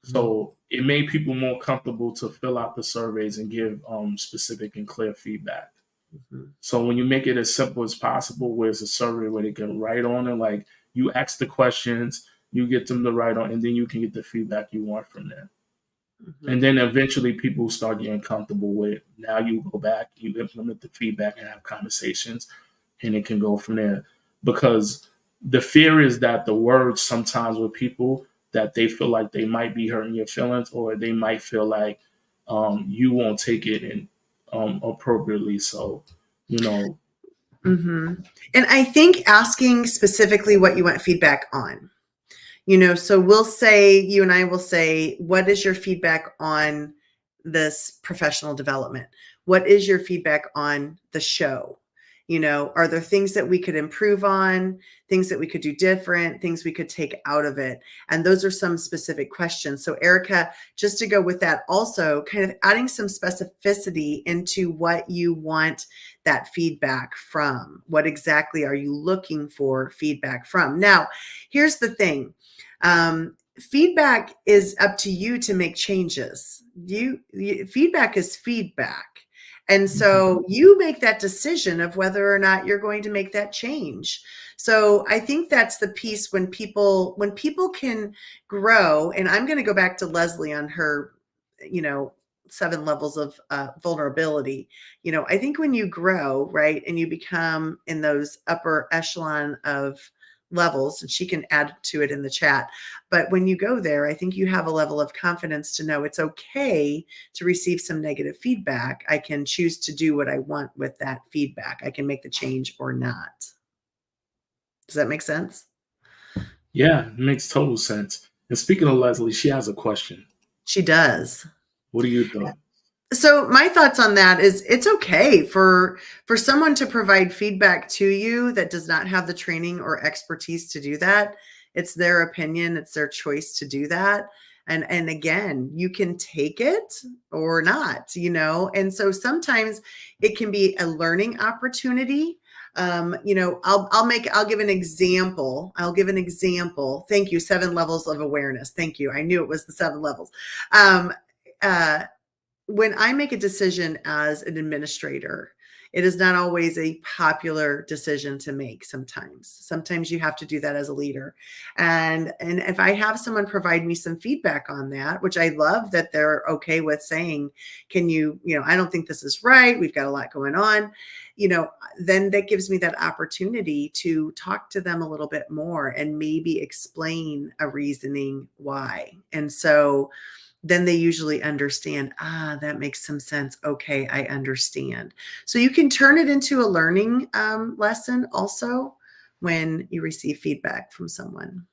So it made people more comfortable to fill out the surveys and give specific and clear feedback. So when you make it as simple as possible, where it's a survey where they can write on it, like you ask the questions, you get them to write on, and then you can get the feedback you want from them. And then eventually people start getting comfortable with it. Now you go back, you implement the feedback and have conversations, and it can go from there. Because the fear is that the words sometimes with people, that they feel like they might be hurting your feelings, or they might feel like you won't take it in appropriately. So, And I think asking specifically what you want feedback on, so we'll say, you and I will say, what is your feedback on this professional development? What is your feedback on the show? Are there things that we could improve on, things that we could do different, things we could take out of it? And those are some specific questions. So Erica, just to go with that, also kind of adding some specificity into what you want that feedback from. What exactly are you looking for feedback from? Now, here's the thing. Feedback is up to you to make changes. Feedback is feedback. And so you make that decision of whether or not you're going to make that change. So I think that's the piece when people can grow. And I'm going to go back to Leslie on her, 7 levels of vulnerability. I think when you grow, right, and you become in those upper echelon of levels, and she can add to it in the chat. But when you go there, I think you have a level of confidence to know it's okay to receive some negative feedback. I can choose to do what I want with that feedback. I can make the change or not. Does that make sense? Yeah, it makes total sense. And speaking of Leslie, she has a question. She does. What do you think? So my thoughts on that is it's okay for someone to provide feedback to you that does not have the training or expertise to do that. It's their opinion. It's their choice to do that. And again, you can take it or not, and so sometimes it can be a learning opportunity. I'll give an example. Thank you. 7 levels of awareness. Thank you. I knew it was the 7 levels. When I make a decision as an administrator, It is not always a popular decision to make sometimes. Sometimes you have to do that as a leader. And if I have someone provide me some feedback on that, which I love that they're okay with saying, can you, I don't think this is right. We've got a lot going on, then that gives me that opportunity to talk to them a little bit more and maybe explain a reasoning why. And so then they usually understand, that makes some sense. Okay, I understand. So you can turn it into a learning lesson also when you receive feedback from someone.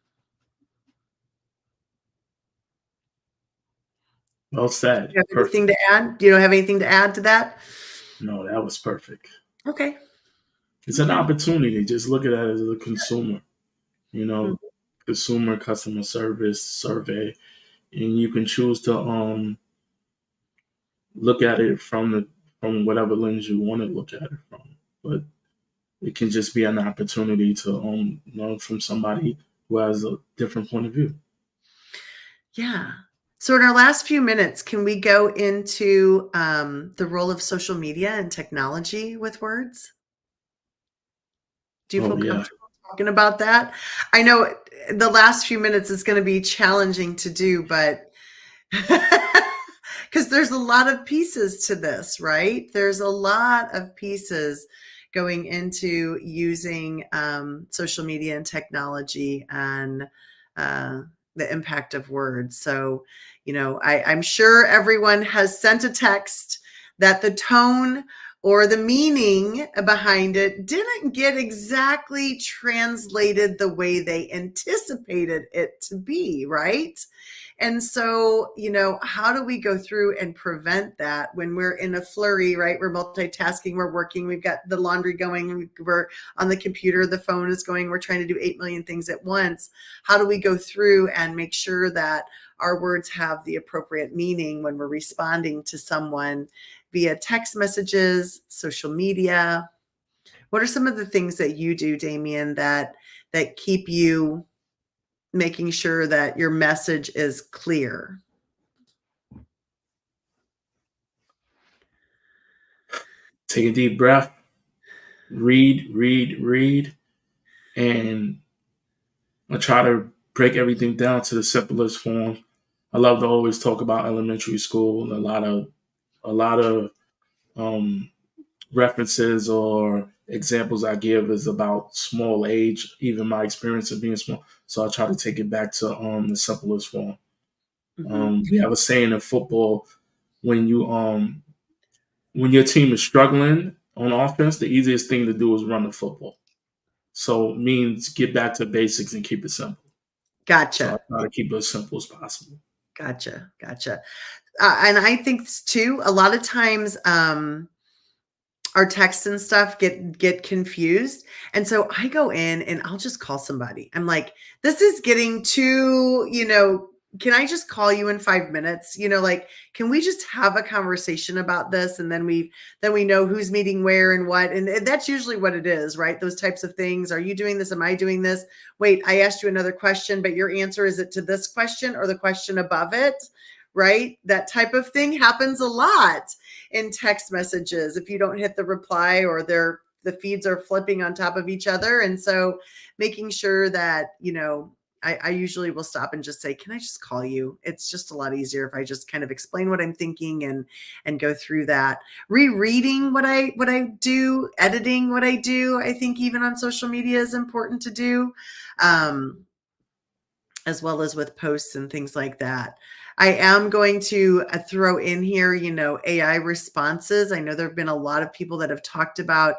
Well said. Do you have anything Perfect. to add? Do you have anything to add to that? No, that was perfect. Okay. It's an Okay. opportunity. Just look at it as a consumer, Mhm. consumer customer service survey, and you can choose to look at it from whatever lens you want to look at it from. But it can just be an opportunity to learn from somebody who has a different point of view. Yeah. So in our last few minutes, can we go into the role of social media and technology with words? Do you Oh feel yeah. comfortable talking about that? I know the last few minutes is going to be challenging to do, but because there's a lot of pieces to this, right? There's a lot of pieces going into using social media and technology and the impact of words. So, I'm sure everyone has sent a text that the tone or the meaning behind it didn't get exactly translated the way they anticipated it to be, right? And so, how do we go through and prevent that when we're in a flurry, right? We're multitasking, we're working, we've got the laundry going, we're on the computer, the phone is going, we're trying to do 8 million things at once. How do we go through and make sure that our words have the appropriate meaning when we're responding to someone via text messages, social media? What are some of the things that you do, Damien, that keep you making sure that your message is clear? Take a deep breath, read, and I try to break everything down to the simplest form. I love to always talk about elementary school. A lot of um, references or examples I give is about small age, even my experience of being small. So I try to take it back to the simplest form. Mhm. We have a saying in football: when when your team is struggling on offense, the easiest thing to do is run the football. So it means get back to basics and keep it simple. So I Gotcha. try to keep it as simple as possible. Gotcha. And I think too, a lot of times, our texts and stuff get confused. And so I go in and I'll just call somebody. I'm like, this is getting too, can I just call you in 5 minutes? Like, can we just have a conversation about this? And then we know who's meeting where and what. And that's usually what it is, right? Those types of things. Are you doing this? Am I doing this? Wait, I asked you another question, but your answer, is it to this question or the question above it? Right? That type of thing happens a lot in text messages if you don't hit the reply, or the feeds are flipping on top of each other. And so making sure that, I usually will stop and just say, can I just call you? It's just a lot easier if I just kind of explain what I'm thinking and go through that. Rereading what I do, editing what I do, I think even on social media is important to do. As well as with posts and things like that. I am going to throw in here, AI responses. I know there have been a lot of people that have talked about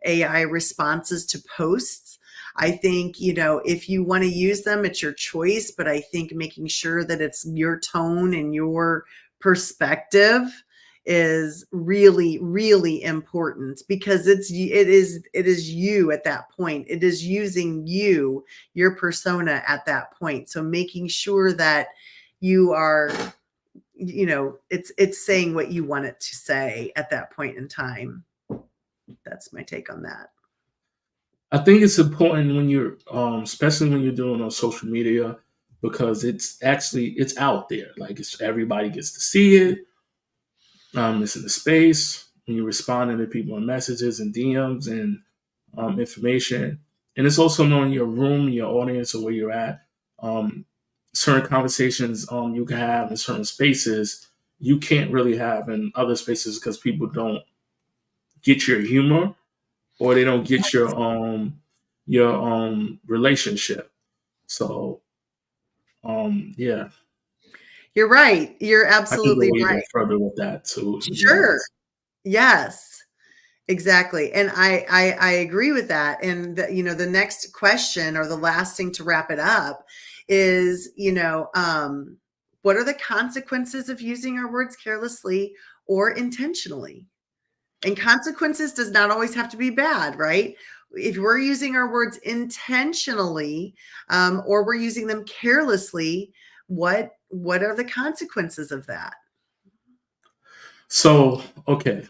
AI responses to posts. I think, if you want to use them, it's your choice, but I think making sure that it's your tone and your perspective is really, really important, because it is you at that point. It is using you, your persona at that point. So making sure that you are, it's saying what you want it to say at that point in time. That's my take on that. I think it's important when you're, especially when you're doing on social media, because it's out there. Like everybody gets to see it. It's in the space. when you're responding to people in messages and DMs and information. And it's also knowing your room, your audience, or where you're at. Um, Certain conversations you can have in certain spaces you can't really have in other spaces because people don't get your humor or they don't get your relationship. So yeah, You're right. You're I can absolutely go even right. further with that too. Sure. Yes. Exactly. And I agree with that. And the next question or the last thing to wrap it up is, what are the consequences of using our words carelessly or intentionally? And consequences does not always have to be bad, right? If we're using our words intentionally, or we're using them carelessly, what are the consequences of that? So okay,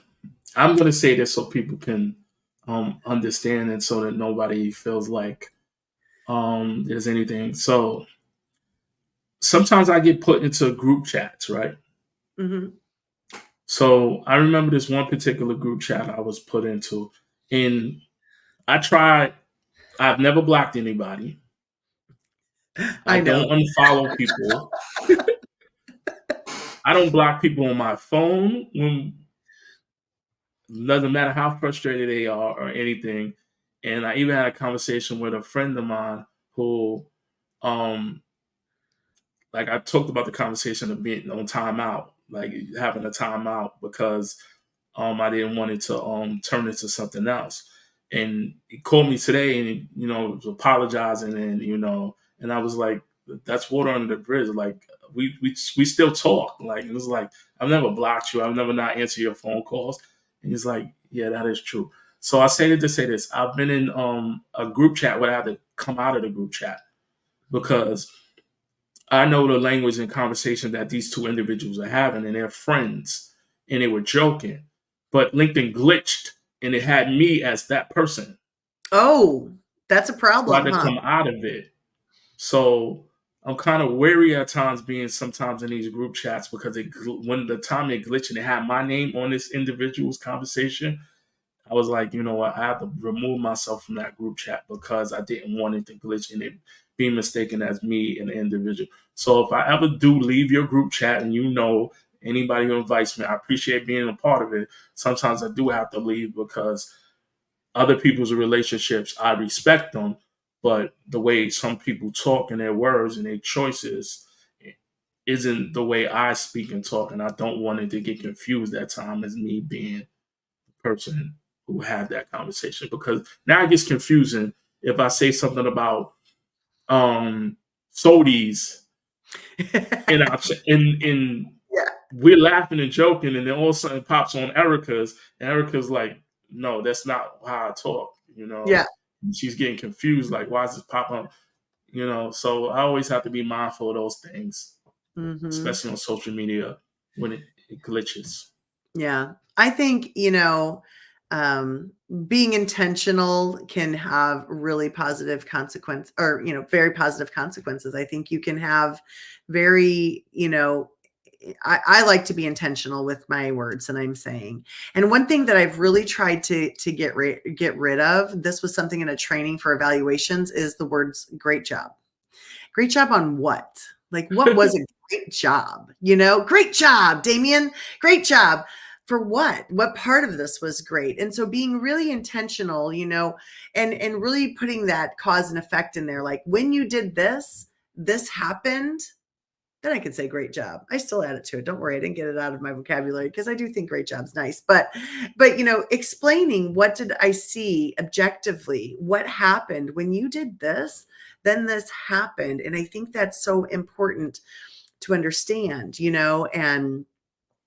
I'm gonna say this so people can understand and so that nobody feels like there's anything. So sometimes I get put into group chats, right? Hmm. So I remember this one particular group chat I was put into, and I tried. I've never blocked anybody. I I don't know. unfollow people. I don't block people on my phone when doesn't matter how frustrated they are or anything. And I even had a conversation with a friend of mine who, um, like I talked about the conversation of being on timeout, like having a timeout because I didn't want it to turn into something else. And he called me today and was apologizing and I was like, that's water under the bridge. Like we still talk. Like it was like I've never blocked you. I've never not answered your phone calls. And he's like, yeah, that is true. So I say to say this. I've been in a group chat where I had to come out of the group chat because I know the language and conversation that these two individuals are having, and they're friends, and they were joking. But LinkedIn glitched, and it had me as that person. Oh, that's a So I had problem, to huh? come out of it. So I'm kind of wary at times being sometimes in these group chats because when the time it glitched and it had my name on this individual's conversation, I was like, you know what, I have to remove myself from that group chat because I didn't want it to glitch and it being mistaken as me and the individual. So if I ever do leave your group chat and anybody who invites me, I appreciate being a part of it. Sometimes I do have to leave because other people's relationships, I respect them, but the way some people talk and their words and their choices isn't the way I speak and talk. And I don't want it to get confused that time as me being person who had that conversation because now it gets confusing if I say something about Sodies and in Yeah. we're laughing and joking and then all of a sudden it pops on Erica's and Erica's like, no, that's not how I talk, Yeah. She's getting confused, like, why is this pop up? So I always have to be mindful of those things, Hmm. especially on social media when it glitches. Yeah. I think, um, being intentional can have really positive consequence or, very positive consequences. I think you can have very, I like to be intentional with my words and I'm saying. And one thing that I've really tried to get rid of, this was something in a training for evaluations, is the words great job. Great job on what? Like, what was a great job? Great job, Damien. Great job. For what? What part of this was great? And so being really intentional, and really putting that cause and effect in there. Like when you did this, this happened, then I could say great job. I still add it to it. Don't worry, I didn't get it out of my vocabulary because I do think great job's nice. But explaining what did I see objectively? What happened when you did this? Then this happened. And I think that's so important to understand, and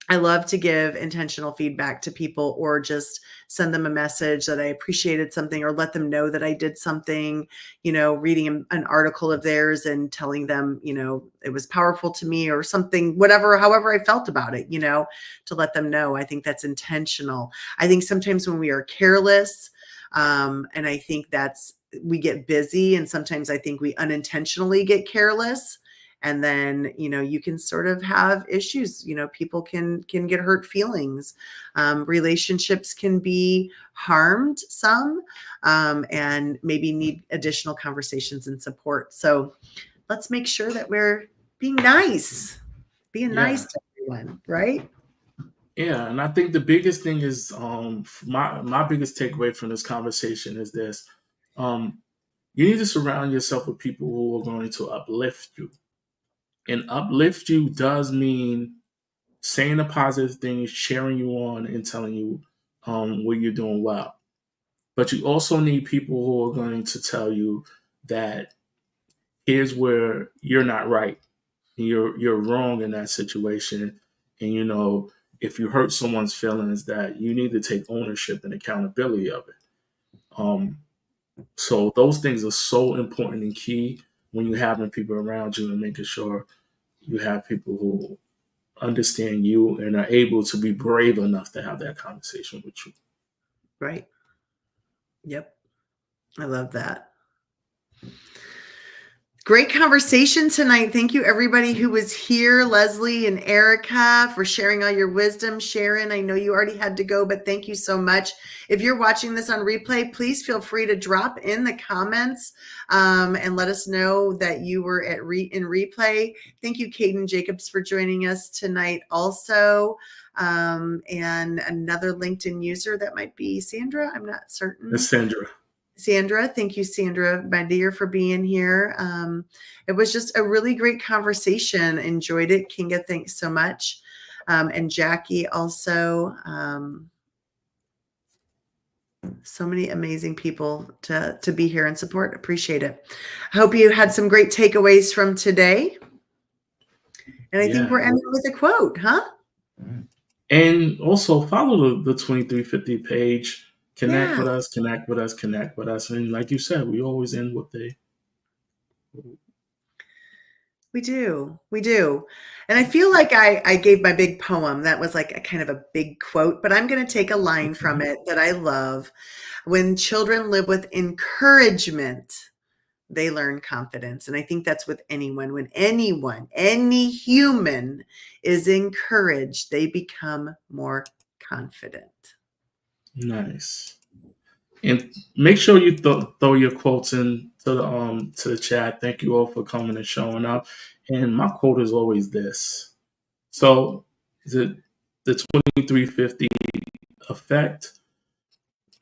I love to give intentional feedback to people or just send them a message that I appreciated something or let them know that I did something, reading an article of theirs and telling them, it was powerful to me or something, whatever, however I felt about it, to let them know. I think that's intentional. I think sometimes when we are careless, and I think we get busy and sometimes I think we unintentionally get careless. And then, you can sort of have issues, people can get hurt feelings. Relationships can be harmed some, and maybe need additional conversations and support. So let's make sure that we're being nice Yeah. to everyone, right? Yeah, and I think the biggest thing is my biggest takeaway from this conversation is this. You need to surround yourself with people who are going to uplift you. And uplift you does mean saying the positive things, cheering you on, and telling you what you're doing well. But you also need people who are going to tell you that here's where you're not right. You're wrong in that situation. And if you hurt someone's feelings, that you need to take ownership and accountability of it. So those things are so important and key when you're having people around you and making sure you have people who understand you and are able to be brave enough to have that conversation with you. Right. Yep. I love that. Great conversation tonight. Thank you, everybody who was here. Leslie and Erica, for sharing all your wisdom. Sharon, I know you already had to go, but thank you so much. If you're watching this on replay, please feel free to drop in the comments and let us know that you were in replay. Thank you, Caden Jacobs, for joining us tonight also. And another LinkedIn user, that might be Sandra. I'm not certain. That's Sandra. Sandra, thank you, Sandra, my dear, for being here. It was just a really great conversation. Enjoyed it. Kinga, thanks so much. And Jackie also. So many amazing people to be here and support. Appreciate it. I hope you had some great takeaways from today. And I think we're ending with a quote, huh? And also follow the 2350 page. Connect with us. And like you said, we always end with We do. And I feel like I gave my big poem. That was like a kind of a big quote, but I'm going to take a line from it that I love. When children live with encouragement, they learn confidence. And I think that's with anyone. When any human is encouraged, they become more confident. Nice. And make sure you throw your quotes into the chat. Thank you all for coming and showing up. And my quote is always this. So the 2350 effect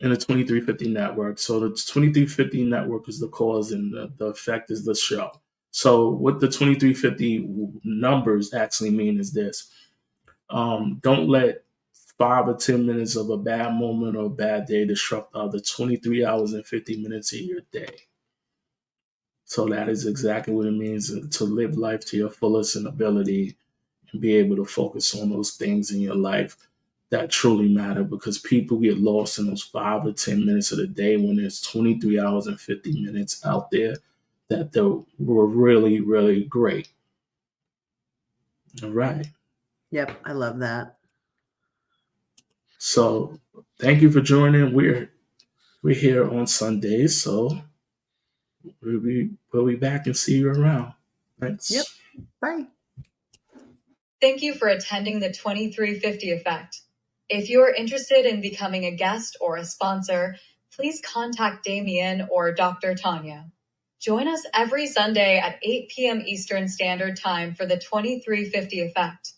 and the 2350 network. So the 2350 network is the cause and the effect is the show. So what the 2350 numbers actually mean is this. Don't let 5 or 10 minutes of a bad moment or a bad day disrupt the other 23 hours and 50 minutes of your day. So that is exactly what it means to live life to your fullest ability and be able to focus on those things in your life that truly matter, because people get lost in those 5 or 10 minutes of the day when there's 23 hours and 50 minutes out there that were really, really great. All right. Yep, I love that. So thank you for joining. We're here on Sundays, so we'll be back and see you around. Thanks. Yep. Bye. Thank you for attending the 2350 Effect. If you are interested in becoming a guest or a sponsor, please contact Damien or Dr. Tanya. Join us every Sunday at 8 p.m. Eastern Standard Time for the 2350 Effect.